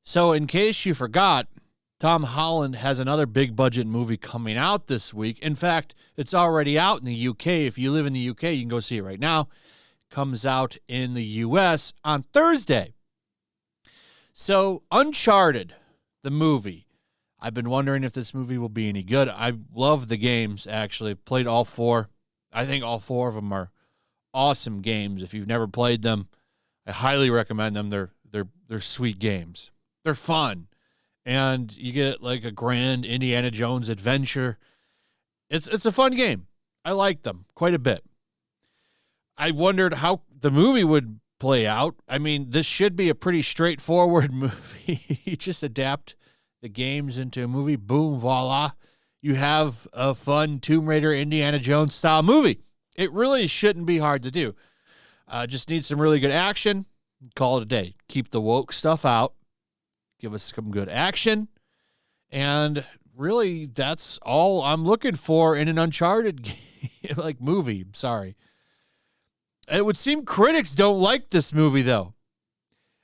So in case you forgot, Tom Holland has another big budget movie coming out this week. In fact, it's already out in the UK. If you live in the UK, you can go see it right now. It comes out in the US on Thursday. So Uncharted, the movie. I've been wondering if this movie will be any good. I love the games, actually. I've played all four. I think all four of them are awesome games. If you've never played them, I highly recommend them. They're sweet games. They're fun. And you get like a grand Indiana Jones adventure. It's a fun game. I like them quite a bit. I wondered how the movie would play out. I mean, this should be a pretty straightforward movie. You just adapt the games into a movie. Boom, voila. You have a fun Tomb Raider, Indiana Jones style movie. It really shouldn't be hard to do. Just need some really good action. Call it a day. Keep the woke stuff out. Give us some good action. And really, that's all I'm looking for in an Uncharted movie. Sorry. It would seem critics don't like this movie, though.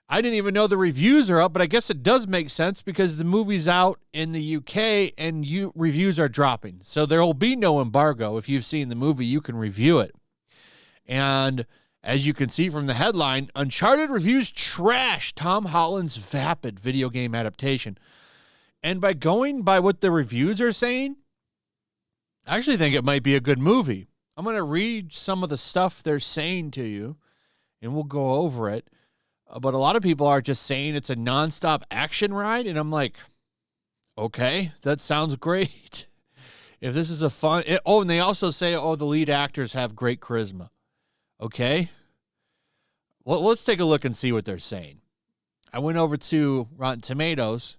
I didn't even know the reviews are up, but I guess it does make sense because the movie's out in the UK and reviews are dropping. So there will be no embargo. If you've seen the movie, you can review it. And as you can see from the headline, Uncharted reviews trash Tom Holland's vapid video game adaptation. And by going by what the reviews are saying, I actually think it might be a good movie. I'm going to read some of the stuff they're saying to you, and we'll go over it. But a lot of people are just saying it's a nonstop action ride, and I'm like, okay, that sounds great. If this is a fun... and they also say, the lead actors have great charisma. Okay. Well, let's take a look and see what they're saying. I went over to Rotten Tomatoes.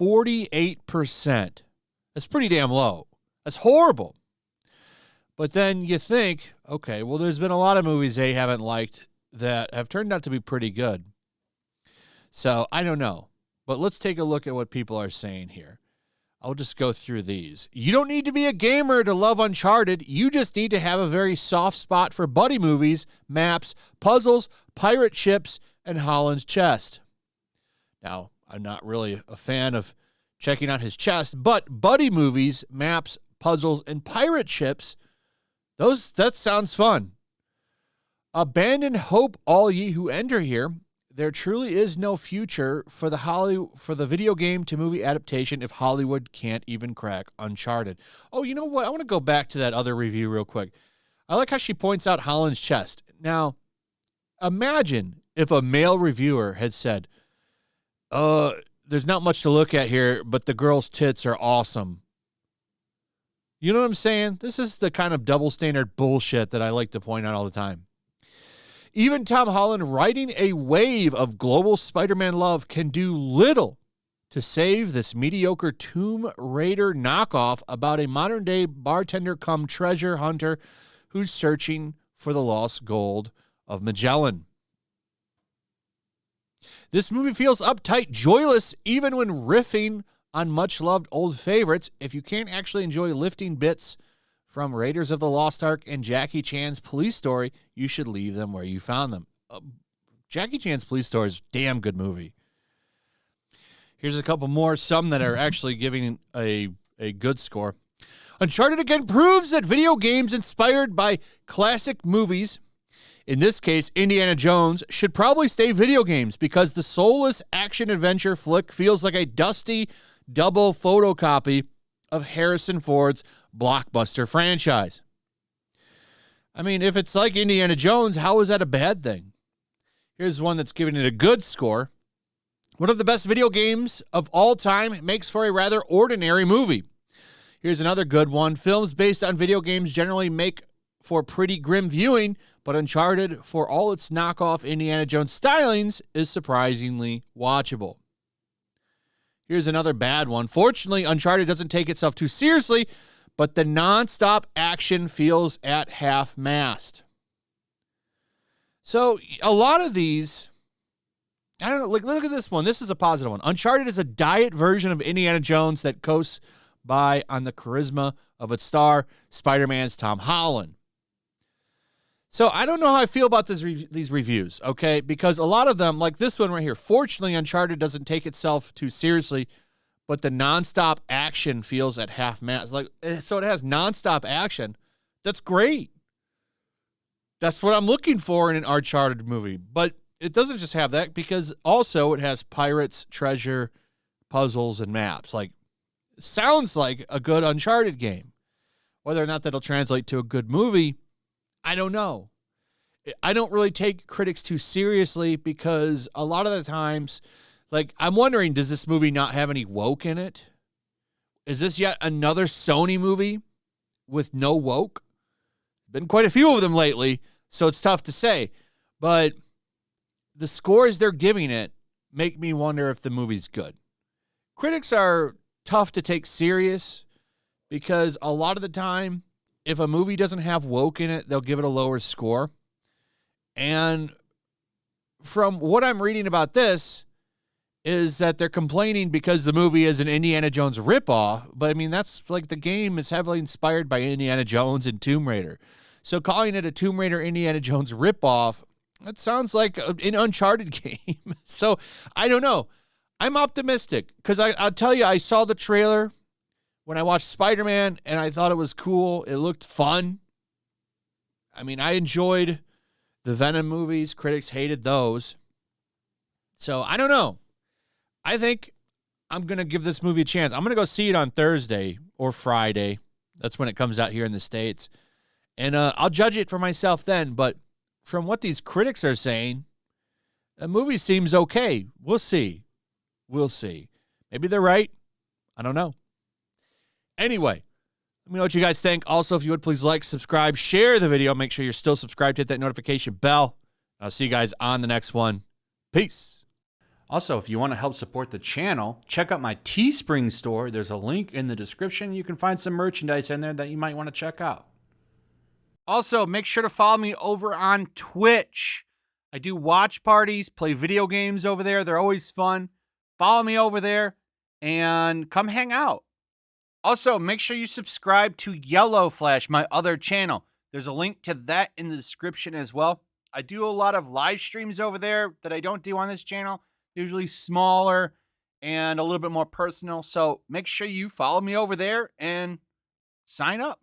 48%. That's pretty damn low. That's horrible. But then you think, okay, well, there's been a lot of movies they haven't liked that have turned out to be pretty good. So I don't know. But let's take a look at what people are saying here. I'll just go through these. You don't need to be a gamer to love Uncharted. You just need to have a very soft spot for buddy movies, maps, puzzles, pirate ships, and Holland's chest. Now, I'm not really a fan of checking out his chest, but buddy movies, maps, puzzles, and pirate ships, that sounds fun. Abandon hope, all ye who enter here. There truly is no future for the video game to movie adaptation if Hollywood can't even crack Uncharted. Oh, you know what? I want to go back to that other review real quick. I like how she points out Holland's chest. Now, imagine if a male reviewer had said, there's not much to look at here, but the girl's tits are awesome. You know what I'm saying? This is the kind of double standard bullshit that I like to point out all the time. Even Tom Holland riding a wave of global Spider-Man love can do little to save this mediocre Tomb Raider knockoff about a modern-day bartender come treasure hunter who's searching for the lost gold of Magellan. This movie feels uptight, joyless, even when riffing on much-loved old favorites. If you can't actually enjoy lifting bits from Raiders of the Lost Ark and Jackie Chan's Police Story, you should leave them where you found them. Jackie Chan's Police Story is a damn good movie. Here's a couple more, some that are actually giving a good score. Uncharted again proves that video games inspired by classic movies, in this case Indiana Jones, should probably stay video games because the soulless action-adventure flick feels like a dusty double photocopy of Harrison Ford's blockbuster franchise. I mean, if it's like Indiana Jones, how is that a bad thing? Here's one that's giving it a good score. One of the best video games of all time makes for a rather ordinary movie. Here's another good one. Films based on video games generally make for pretty grim viewing, but Uncharted, for all its knockoff Indiana Jones stylings, is surprisingly watchable. Here's another bad one. Fortunately, Uncharted doesn't take itself too seriously, but the nonstop action feels at half-mast. So a lot of these, I don't know, look at this one. This is a positive one. Uncharted is a diet version of Indiana Jones that coasts by on the charisma of its star, Spider-Man's Tom Holland. So I don't know how I feel about these reviews, okay? Because a lot of them, like this one right here, fortunately, Uncharted doesn't take itself too seriously, but the nonstop action feels at half mast. Like, so it has nonstop action. That's great. That's what I'm looking for in an Uncharted movie. But it doesn't just have that, because also it has pirates, treasure, puzzles, and maps. Like, sounds like a good Uncharted game. Whether or not that'll translate to a good movie, I don't know. I don't really take critics too seriously, because a lot of the times, like, I'm wondering, does this movie not have any woke in it? Is this yet another Sony movie with no woke? Been quite a few of them lately, so it's tough to say. But the scores they're giving it make me wonder if the movie's good. Critics are tough to take serious, because a lot of the time, if a movie doesn't have woke in it, they'll give it a lower score. And from what I'm reading about this, is that they're complaining because the movie is an Indiana Jones ripoff. But I mean, that's like, the game is heavily inspired by Indiana Jones and Tomb Raider. So calling it a Tomb Raider Indiana Jones ripoff, that sounds like an Uncharted game. So I don't know. I'm optimistic, because I'll tell you, I saw the trailer when I watched Spider-Man, and I thought it was cool. It looked fun. I mean, I enjoyed the Venom movies. Critics hated those. So I don't know. I think I'm going to give this movie a chance. I'm going to go see it on Thursday or Friday. That's when it comes out here in the States. And I'll judge it for myself then. But from what these critics are saying, the movie seems okay. We'll see. We'll see. Maybe they're right. I don't know. Anyway, let me know what you guys think. Also, if you would, please like, subscribe, share the video. Make sure you're still subscribed. Hit that notification bell. I'll see you guys on the next one. Peace. Also, if you want to help support the channel, check out my Teespring store. There's a link in the description. You can find some merchandise in there that you might want to check out. Also, make sure to follow me over on Twitch. I do watch parties, play video games over there. They're always fun. Follow me over there and come hang out. Also, make sure you subscribe to YellowFlash, my other channel. There's a link to that in the description as well. I do a lot of live streams over there that I don't do on this channel. Usually smaller and a little bit more personal. So make sure you follow me over there and sign up.